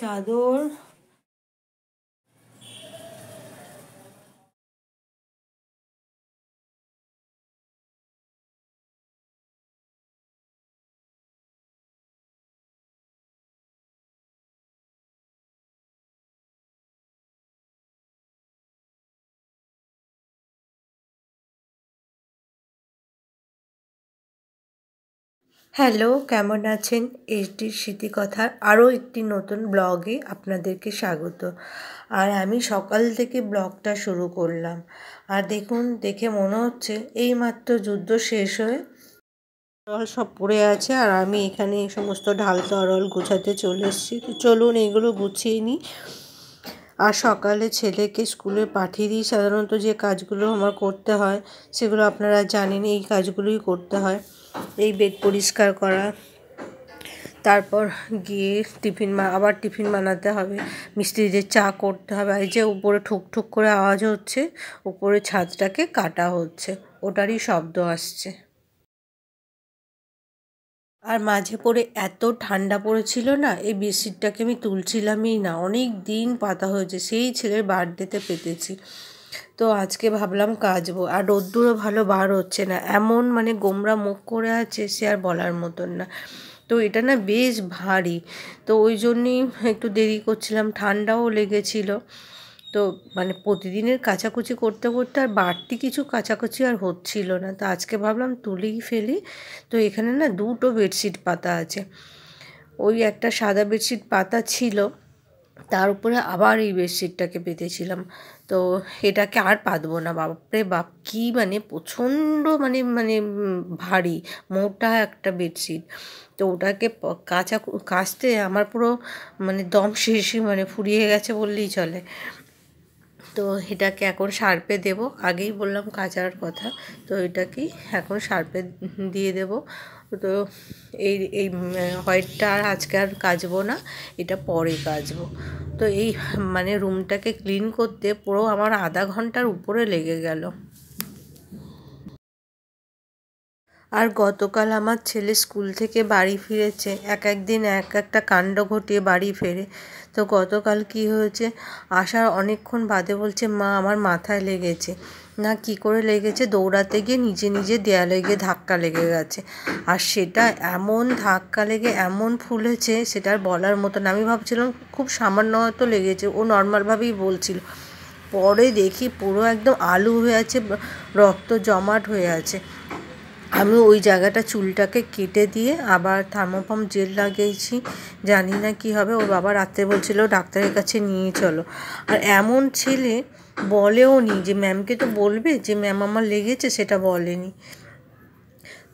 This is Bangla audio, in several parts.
চাদর হ্যালো, কেমন আছেন? এইচডির স্মৃতিকথার আরও একটি নতুন ব্লগে আপনাদেরকে স্বাগত। আর আমি সকাল থেকে ব্লগটা শুরু করলাম। আর দেখুন, দেখে মনে হচ্ছে এইমাত্র যুদ্ধ শেষ হয়ে তরল সব পড়ে আছে, আর আমি এখানে এই সমস্ত ঢাল তরল গোছাতে চলে এসেছি। তো চলুন এইগুলো গুছিয়ে নিই। আর সকালে ছেলেকে স্কুলে পাঠিয়ে দিই। সাধারণত যে কাজগুলো আমার করতে হয় সেগুলো আপনারা জানেন, এই কাজগুলোই করতে হয়। এই বেড পরিষ্কার করা, তারপর গিয়ে আবার টিফিন বানাতে হবে, মিস্ত্রিদের চা করতে হবে। আর এই যে উপরে ঠুক ঠুক করে আওয়াজ হচ্ছে, উপরে ছাদটাকে কাটা হচ্ছে, ওটারই শব্দ আসছে। আর মাঝে পড়ে এত ঠান্ডা পড়েছিল না, এই বেডশিটটাকে আমি তুলছিলামই না, অনেক দিন পাতা হয়েছে, সেই ছেলের বার্থডেতে পেতেছি। তো আজকে ভাবলাম কাচবো। আর রোদ্দুরও ভালো বার হচ্ছে না, এমন মানে গোমরা মুখ করে আছে, সে আর বলার মতন না। তো এটা না বেশ ভারী, তো ওই জন্যই একটু দেরি করছিলাম, ঠান্ডাও লেগেছিল। তো মানে প্রতিদিনের কাচাকুচি করতে করতে আর বাড়তি কিছু কাচাকুচি আর হচ্ছিল না, তো আজকে ভাবলাম তুলেই ফেলি। তো এখানে না দুটো বেডশিট পাতা আছে, ওই একটা সাদা বেডশিট পাতা ছিল, তার উপরে আবার এই বেডশিটটাকে পেতেছিলাম। তো এটাকে আর পাতবো না, বাপরে বাপ কী মানে প্রচণ্ড মানে মানে ভারী মোটা একটা বেডশিট। তো ওটাকে কাচতে আমার পুরো মানে দম শেষে মানে ফুরিয়ে গেছে বললেই চলে। তো এটাকে এখন শার্পে দেব, আগেই বললাম কাচার কথা, তো এটাকেই এখন শার্পে দিয়ে দেব। তো এই এই হোয়াইটটা আর আজকে আর কাচবো না, এটা পরে কাচবো। তো এই মানে রুমটাকে ক্লিন করতে পুরো আমার আধা ঘন্টার উপরে লেগে গেল। আর গতকাল আমার ছেলে স্কুল থেকে বাড়ি ফিরেছে, এক একদিন এক একটা কাণ্ড ঘটিয়ে বাড়ি ফেরে। তো গতকাল কি হয়েছে, আসার অনেকক্ষণ বাদে বলছে, মা আমার মাথায় লেগেছে। না কি করে লেগেছে, দৌড়াতে গিয়ে নিজে নিজে দেয়ালে গিয়ে ধাক্কা লেগে গেছে। আর সেটা এমন ধাক্কা লেগে এমন ফুলেছে, সেটা আর বলার মতো না। আমি ভাবছিলাম খুব সামান্য হয়তো লেগেছে, ও নর্মালভাবেই বলছিল। পরে দেখি পুরো একদম আলু হয়ে আছে, রক্ত জমাট হয়ে আছে। আমি ওই জায়গাটা চুলটাকে কেটে দিয়ে আবার থার্মোপাম্প জেল লাগিয়েছি, জানি না কি হবে। ওর বাবা রাত্রে বলছিল ডাক্তারের কাছে নিয়ে চলো। আর এমন ছেলে বলেও নি যে ম্যামকে তো বলবে যে ম্যাম আমার লেগেছে, সেটা বলেনি।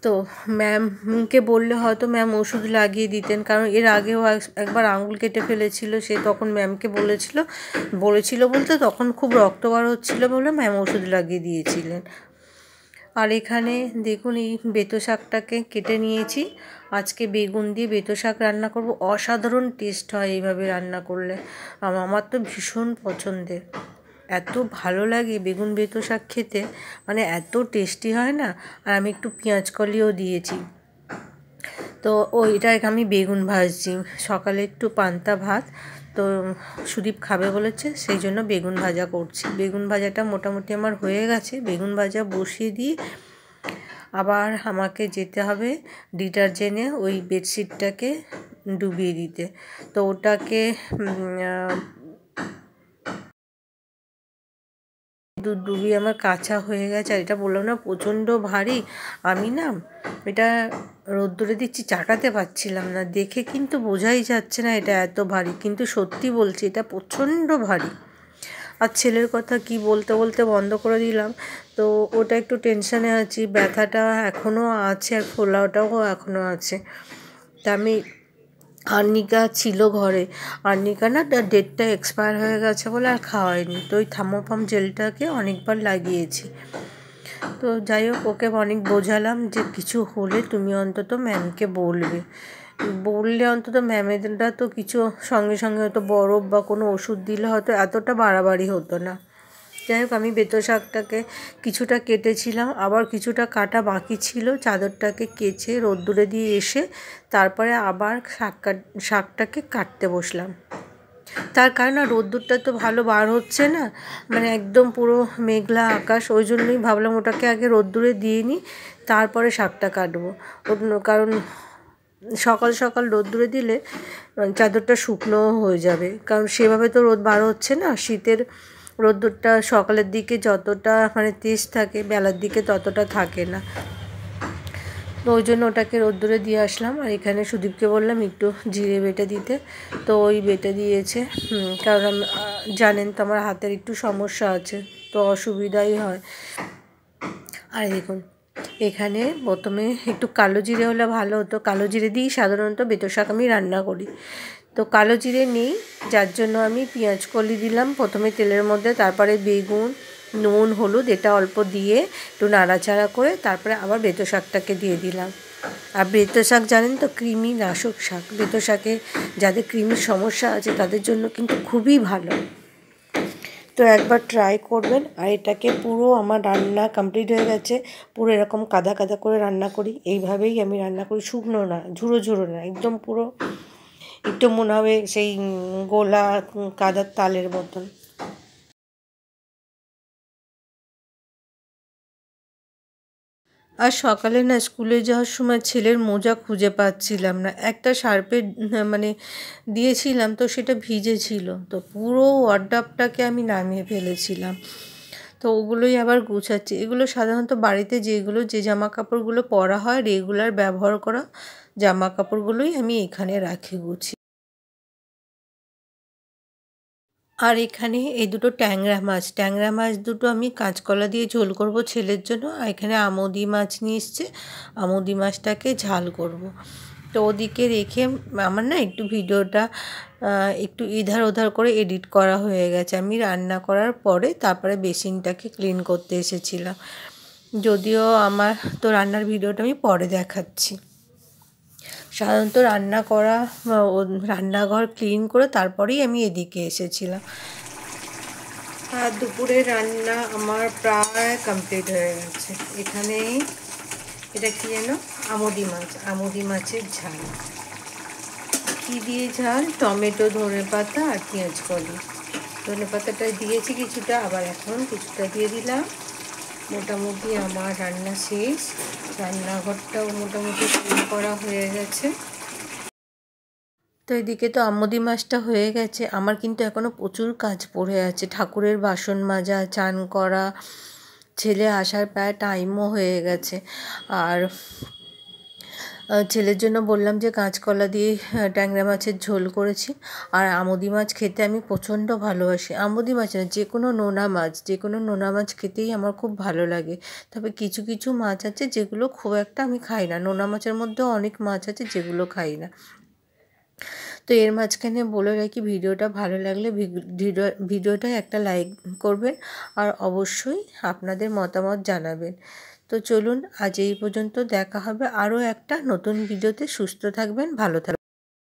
তো ম্যামকে বললে হয়তো ম্যাম ওষুধ লাগিয়ে দিতেন, কারণ এর আগেও একবার আঙুল কেটে ফেলেছিল, সে তখন ম্যামকে বলেছিল বলতে তখন খুব রক্ত বার হচ্ছিলো বলে ম্যাম ওষুধ লাগিয়ে দিয়েছিলেন। আর এখানে দেখুন এই বেতো শাকটাকে কেটে নিয়েছি, আজকে বেগুন দিয়ে বেতো শাক রান্না করব। অসাধারণ টেস্ট হয় এইভাবে রান্না করলে, আমার তো ভীষণ পছন্দের, এত ভালো লাগে বেগুন বেতো শাক খেতে, মানে এত টেস্টি হয় না। আর আমি একটু পেঁয়াজ কলিও দিয়েছি। তো ওইটাকে আমি বেগুন ভাজছি, সকালে একটু পান্তা ভাত, তো সুদীপ খাবে বলেছে, সেই জন্য বেগুন ভাজা করছি। বেগুন ভাজাটা মোটামুটি আমার হয়ে গেছে, বেগুন ভাজা বসিয়ে দিয়ে আবার আমাকে যেতে হবে ডিটারজেন্টে ওই বেডশিটটাকে ডুবিয়ে দিতে। তো ওটাকে ডুবিয়ে আমার কাঁচা হয়ে গেছে। আর এটা বললাম না প্রচণ্ড ভারী, আমি না এটা রোদ্দুরে দিচ্ছি, চাটাতে পারছিলাম না, দেখে কিন্তু বোঝাই যাচ্ছে না এটা এত ভারী, কিন্তু সত্যি বলছি এটা প্রচণ্ড ভারী। আর ছেলের কথা কি বলতে বলতে বন্ধ করে দিলাম, তো ওটা একটু টেনশানে আছি, ব্যথাটা এখনও আছে আর ফোলাটাও এখনও আছে। তা আমি আর্নিকা ছিল ঘরে, আর্নিকা না তার ডেটটা এক্সপায়ার হয়ে গেছে বলে আর খাওয়াইনি, তো ওই থার্মোপাম জেলটাকে অনেকবার লাগিয়েছি। তো যাই হোক, ওকে অনেক বোঝালাম যে কিছু হলে তুমি অন্তত ম্যামকে বললে অন্তত ম্যামেরা তো কিছু সঙ্গে সঙ্গে হয়তো বরফ বা কোনো ওষুধ দিলে হয়তো এতটা বাড়াবাড়ি হতো না। যাই হোক, আমি বেতো শাকটাকে কিছুটা কেটেছিলাম, আবার কিছুটা কাটা বাকি ছিল, চাদরটাকে কেচে রোদ্দুরে দিয়ে এসে তারপরে আবার শাকটাকে কাটতে বসলাম। তার কারণ রোদ্দুরটা তো ভালো বার হচ্ছে না, মানে একদম পুরো মেঘলা আকাশ, ওই জন্যই ভাবলাম ওটাকে আগে রোদ্দুরে দিয়ে নিই, তারপরে শাকটা কাটবো। কারণ সকাল সকাল রোদ্দুরে দিলে চাদরটা শুকনোও হয়ে যাবে, কারণ সেভাবে তো রোদ বার হচ্ছে না। শীতের রোদ্দুরটা সকালের দিকে যতটা মানে তেজ থাকে, বেলার দিকে ততটা থাকে না। তো ওই জন্য ওটাকে রোদ্দুরে দিয়ে আসলাম। আর এখানে সুদীপকে বললাম একটু জিরে বেটে দিতে, তো ওই বেটে দিয়েছে। কারণ জানেন তো আমার হাতের একটু সমস্যা আছে, তো অসুবিধাই হয়। আর দেখুন এখানে প্রথমে একটু কালো জিরে হলে ভালো হতো, কালো জিরে দিয়েই সাধারণত বেতো শাক আমি রান্না করি। তো কালো জিরে নেই, যার জন্য আমি পেঁয়াজ কলি দিলাম প্রথমে তেলের মধ্যে, তারপরে বেগুন, নুন, হলুদ এটা অল্প দিয়ে একটু নাড়াচাড়া করে তারপরে আবার বেতো শাকটাকে দিয়ে দিলাম। আর বেতো শাক জানেন তো কৃমি নাশক শাক, বেতো শাকে যাদের কৃমির সমস্যা আছে তাদের জন্য কিন্তু খুবই ভালো। তো একবার ট্রাই করবেন। আর এটাকে পুরো আমার রান্না কমপ্লিট হয়ে গেছে, পুরো এরকম কাদা কাদা করে রান্না করি, এইভাবেই আমি রান্না করি, শুকনো না, ঝুড়ো ঝুড়ো না, একদম পুরো একটু মনে হবে সেই গোলা কাদার তালের মতন। আর সকালে না স্কুলে যাওয়ার সময় ছেলের মোজা খুঁজে পাচ্ছিলাম না, একটা শার্পের মানে দিয়েছিলাম তো সেটা ভিজে ছিল, তো পুরো ওয়ার্ডরোবটাকে আমি নামিয়ে ফেলেছিলাম। তো ওগুলোই আবার গুছাচ্ছি। এগুলো সাধারণত বাড়িতে যেগুলো যে জামা কাপড়গুলো পরা হয় রেগুলার ব্যবহার করা জামা কাপড়গুলোই আমি এখানে রাখি গুছিয়ে। আর এখানে এই দুটো ট্যাংরা মাছ দুটো আমি কাঁচকলা দিয়ে ঝোল করব ছেলের জন্য। আর এখানে আমোদি মাছ নিয়ে এসছে, আমোদি মাছটাকে ঝাল করব। তো ওদিকে রেখে আমার না একটু ভিডিওটা একটু ইধার ওধার করে এডিট করা হয়ে গেছে। আমি রান্না করার পরে তারপরে বেসিনটাকে ক্লিন করতে এসেছিলাম, যদিও আমার তো রান্নার ভিডিওটা আমি পরে দেখাচ্ছি। সাধারণত রান্না করা রান্নাঘর ক্লিন করে তারপরেই আমি এদিকে এসেছিলাম। আর দুপুরের রান্না আমার প্রায় কমপ্লিট হয়ে গেছে। এখানেই এটা কি যেন আমোদি মাছের ঝাল। কী দিয়ে ঝাল? টমেটো, ধনেপাতা আর পেঁয়াজ কলি। ধনেপাতাটা দিয়েছি কিছুটা, আবার এখন কিছুটা দিয়ে দিলাম। মোটামুটি আমার রান্না শেষ, রান্নাঘরটাও মোটামুটি ক্লিন করা হয়ে গেছে। তো এদিকে তো আমোদি মাছটা হয়ে গেছে, আমার কিন্তু এখনও প্রচুর কাজ পড়ে আছে, ঠাকুরের বাসন মাজা, চান করা, ছেলে আসার প্রায় টাইমও হয়ে গেছে। আর ছেলের জন্য বললাম যে কাঁচকলা দিয়ে ট্যাংরা মাছের ঝোল করেছি। আর আমোদি মাছ খেতে আমি প্রচণ্ড ভালোবাসি, আমোদি মাছ না, যে কোনো নোনা মাছ খেতেই আমার খুব ভালো লাগে। তবে কিছু কিছু মাছ আছে যেগুলো খুব একটা আমি খাই না, নোনা মাছের মধ্যেও অনেক মাছ আছে যেগুলো খাই না। তো এর মাঝখানে বলে রাখি, ভিডিওটা ভালো লাগলে ভিডিওটায় একটা লাইক করবেন, আর অবশ্যই আপনাদের মতামত জানাবেন। তো চলুন আজ এই পর্যন্ত, দেখা হবে আরও একটা নতুন ভিডিওতে। সুস্থ থাকবেন, ভালো থাকবেন।